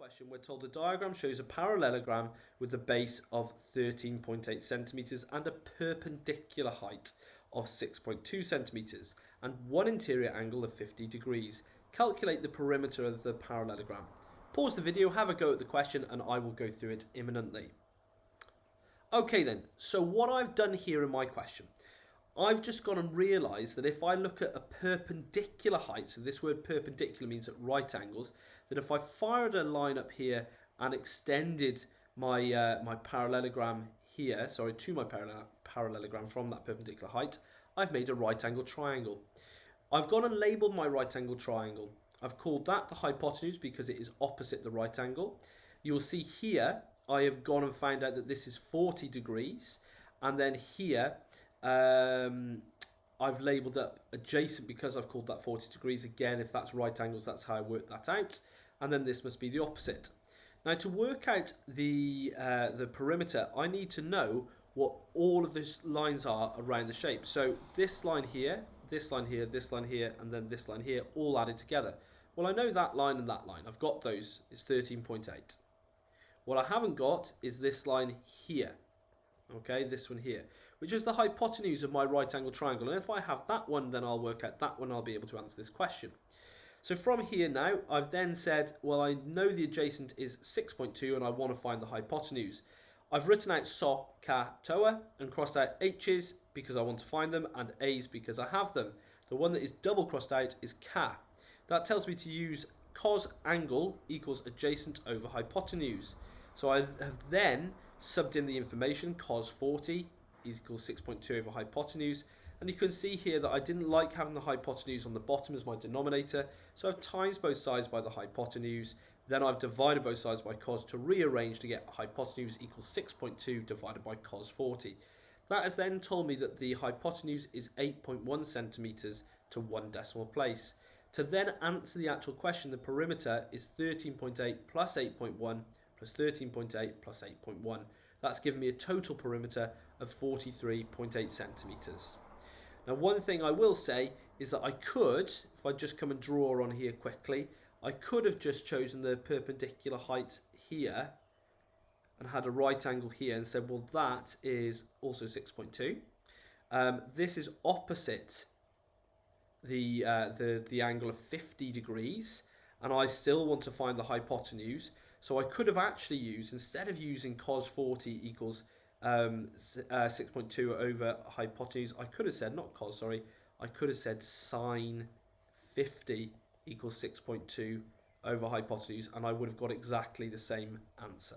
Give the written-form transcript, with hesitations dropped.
question, we're told the diagram shows a parallelogram with a base of 13.8 centimeters and a perpendicular height of 6.2 centimeters and one interior angle of 50 degrees. Calculate the perimeter of the parallelogram. Pause the video, have a go at the question, and I will go through it imminently. Okay then, so what I've done here in my question, I've just gone and realised that if I look at a perpendicular height, so this word perpendicular means at right angles, that if I fired a line up here and extended my my parallelogram here, to my parallelogram from that perpendicular height, I've made a right angle triangle. I've gone and labelled my right angle triangle. I've called that the hypotenuse because it is opposite the right angle. You'll see here I have gone and found out that this is 40 degrees, and then here I've labelled up adjacent because I've called that 40 degrees. Again, if that's right angles, that's how I work that out. And then this must be the opposite. Now, to work out the perimeter, I need to know what all of those lines are around the shape. So this line here, this line here, this line here, and then this line here, all added together. Well, I know that line and that line. I've got those. It's 13.8. What I haven't got is this line here. Okay, this one here, which is the hypotenuse of my right angle triangle. And if I have that one, then I'll work out that one. I'll be able to answer this question. So from here now, I've then said, well, I know the adjacent is 6.2 and I want to find the hypotenuse. I've written out SOHCAHTOA and crossed out H's because I want to find them and A's because I have them. The one that is double crossed out is CA. That tells me to use cos angle equals adjacent over hypotenuse. So I have then subbed in the information, cos 40 equals 6.2 over hypotenuse. And you can see here that I didn't like having the hypotenuse on the bottom as my denominator, so I've times both sides by the hypotenuse. Then I've divided both sides by cos to rearrange to get hypotenuse equals 6.2 divided by cos 40. That has then told me that the hypotenuse is 8.1 centimeters to one decimal place. To then answer the actual question, the perimeter is 13.8 plus 8.1 plus 13.8 plus 8.1. That's given me a total perimeter of 43.8 centimeters. Now, one thing I will say is that I could, if I just come and draw on here quickly, I could have just chosen the perpendicular height here and had a right angle here and said, well, that is also 6.2. This is opposite the angle of 50 degrees, and I still want to find the hypotenuse. So I could have actually used, instead of using cos 40 equals 6.2 over hypotenuse, I could have said, not cos, sorry, I could have said sine 50 equals 6.2 over hypotenuse, and I would have got exactly the same answer.